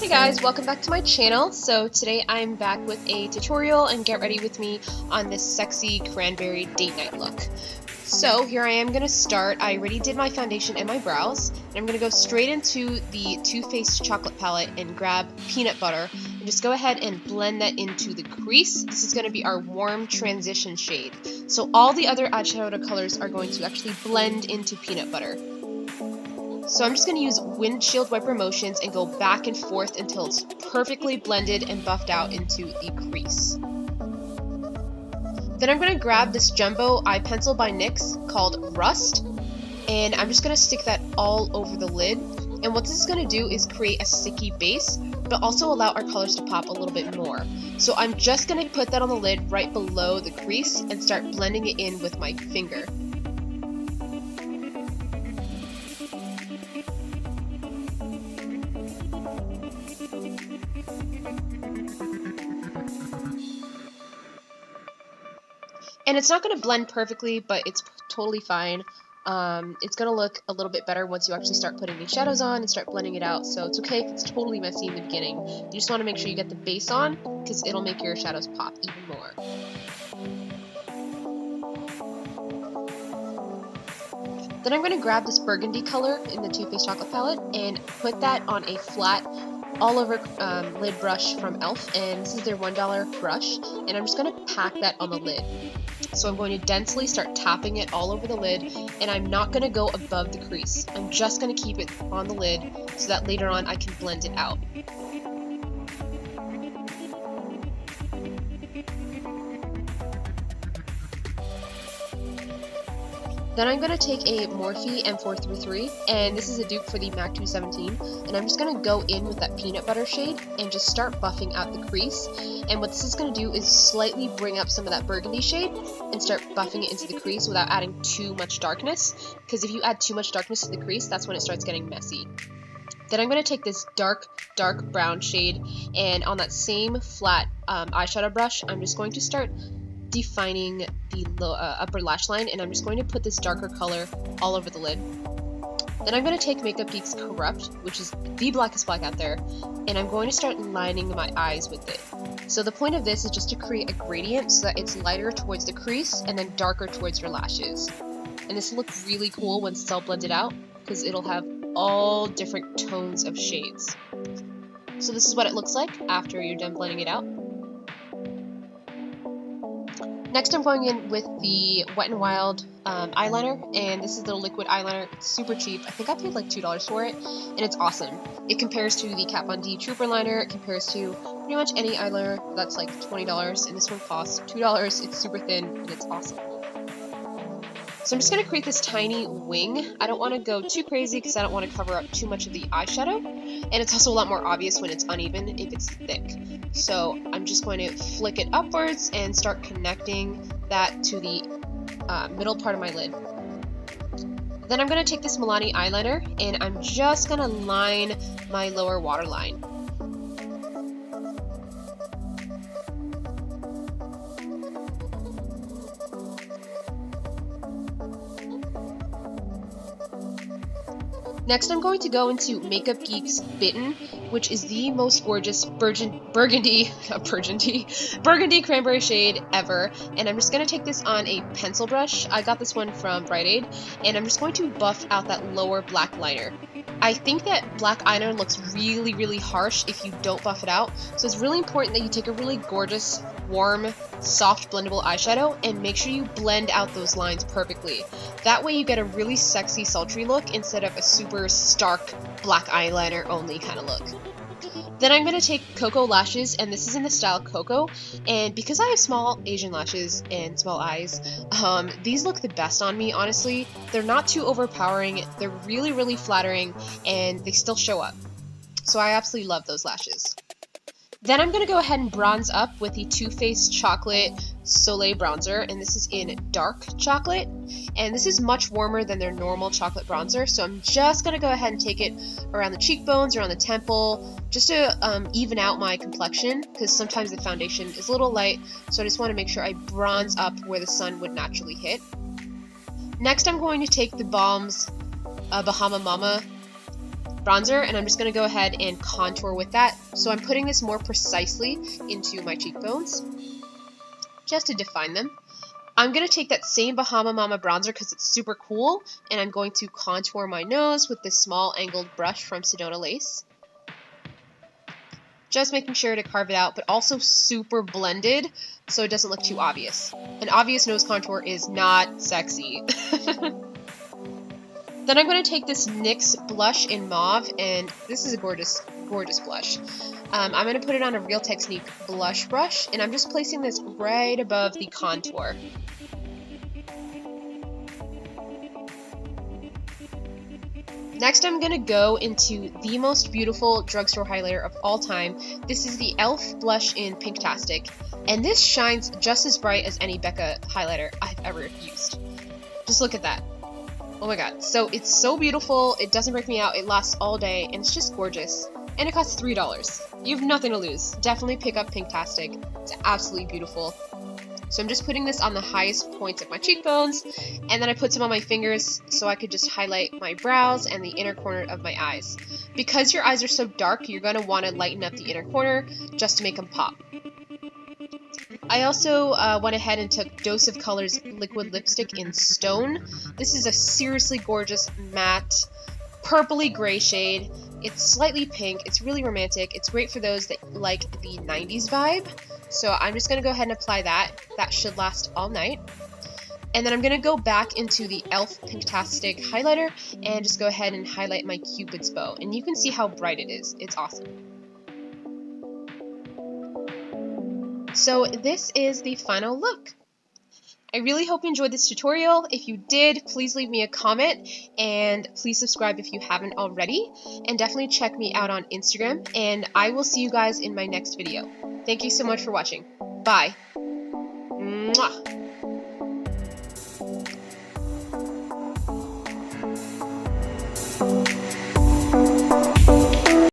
Hey guys, welcome back to my channel. So today I'm back with a tutorial and get ready with me on this sexy cranberry date night look. So here I am going to start. I already did my foundation and my brows, and I'm going to go straight into the Too Faced chocolate palette and grab peanut butter and just go ahead and blend that into the crease. This is going to be our warm transition shade. So all the other eyeshadow colors are going to actually blend into peanut butter. So I'm just going to use windshield wiper motions and go back and forth until it's perfectly blended and buffed out into the crease. Then I'm going to grab this jumbo eye pencil by NYX called Rust, and I'm just going to stick that all over the lid. And what this is going to do is create a sticky base, but also allow our colors to pop a little bit more. So I'm just going to put that on the lid right below the crease and start blending it in with my finger. And it's not going to blend perfectly, but it's totally fine. It's going to look a little bit better once you actually start putting these shadows on and start blending it out. So it's okay if it's totally messy in the beginning. You just want to make sure you get the base on, because it'll make your shadows pop even more. Then I'm going to grab this burgundy color in the Too Faced chocolate palette and put that on a flat all over lid brush from e.l.f. and this is their $1 brush, and I'm just going to pack that on the lid. So I'm going to densely start tapping it all over the lid, and I'm not going to go above the crease. I'm just going to keep it on the lid so that later on I can blend it out. Then I'm going to take a Morphe M433, and this is a dupe for the MAC 217, and I'm just going to go in with that peanut butter shade and just start buffing out the crease. And what this is going to do is slightly bring up some of that burgundy shade and start buffing it into the crease without adding too much darkness, because if you add too much darkness to the crease, that's when it starts getting messy. Then I'm going to take this dark brown shade, and on that same flat eyeshadow brush, I'm just going to start defining the upper lash line, and I'm just going to put this darker color all over the lid. Then I'm going to take Makeupgeek's Corrupt, which is the blackest black out there, and I'm going to start lining my eyes with it. So the point of this is just to create a gradient so that it's lighter towards the crease and then darker towards your lashes. And this will look really cool when it's all blended out, because it'll have all different tones of shades. So this is what it looks like after you're done blending it out. Next I'm going in with the Wet n Wild eyeliner, and this is the liquid eyeliner. It's super cheap. I think I paid like $2 for it, and it's awesome. It compares to the Kat Von D Trooper liner. It compares to pretty much any eyeliner that's like $20, and this one costs $2. It's super thin, and it's awesome. So I'm just going to create this tiny wing. I don't want to go too crazy because I don't want to cover up too much of the eyeshadow, and it's also a lot more obvious when it's uneven if it's thick. So I'm just going to flick it upwards and start connecting that to the middle part of my lid. Then I'm going to take this Milani eyeliner, and I'm just going to line my lower waterline. Next I'm going to go into Makeupgeek's Bitten, which is the most gorgeous burgundy cranberry shade ever, and I'm just going to take this on a pencil brush. I got this one from Rite Aid, and I'm just going to buff out that lower black liner. I think that black eyeliner looks really harsh if you don't buff it out, so it's really important that you take a really gorgeous, warm, soft blendable eyeshadow and make sure you blend out those lines perfectly. That way you get a really sexy sultry look instead of a super stark black eyeliner only kind of look. Then I'm going to take Koko lashes, and this is in the style Koko, and because I have small Asian lashes and small eyes, these look the best on me, honestly. They're not too overpowering, they're really flattering, and they still show up. So I absolutely love those lashes. Then I'm going to go ahead and bronze up with the Too Faced Chocolate Soleil Bronzer, and this is in dark chocolate, and this is much warmer than their normal chocolate bronzer, so I'm just going to go ahead and take it around the cheekbones, around the temple, just to even out my complexion, because sometimes the foundation is a little light, so I just want to make sure I bronze up where the sun would naturally hit. Next I'm going to take TheBalm's Bahama Mama bronzer, and I'm just going to go ahead and contour with that. So I'm putting this more precisely into my cheekbones, just to define them. I'm going to take that same Bahama Mama bronzer because it's super cool, and I'm going to contour my nose with this small angled brush from Sedona Lace. Just making sure to carve it out, but also super blended so it doesn't look too obvious. An obvious nose contour is not sexy. Then I'm going to take this NYX blush in mauve, and this is a gorgeous, gorgeous blush. I'm going to put it on a Real Technique blush brush, and I'm just placing this right above the contour. Next, I'm going to go into the most beautiful drugstore highlighter of all time. This is the e.l.f. blush in Pinktastic, and this shines just as bright as any Becca highlighter I've ever used. Just look at that. Oh my god. So it's so beautiful, it doesn't break me out, it lasts all day, and it's just gorgeous. And it costs $3. You have nothing to lose. Definitely pick up Pinktastic. It's absolutely beautiful. So I'm just putting this on the highest points of my cheekbones, and then I put some on my fingers so I could just highlight my brows and the inner corner of my eyes. Because your eyes are so dark, you're going to want to lighten up the inner corner just to make them pop. I also went ahead and took Dose of Colors liquid lipstick in Stone. This is a seriously gorgeous matte purpley gray shade. It's slightly pink, it's really romantic, it's great for those that like the 90s vibe. So I'm just going to go ahead and apply that. That should last all night. And then I'm going to go back into the e.l.f. Pinktastic highlighter and just go ahead and highlight my Cupid's bow. And you can see how bright it is. It's awesome. So this is the final look. I really hope you enjoyed this tutorial. If you did, please leave me a comment, and please subscribe if you haven't already, and definitely check me out on Instagram, and I will see you guys in my next video. Thank you so much for watching. Bye. Mwah.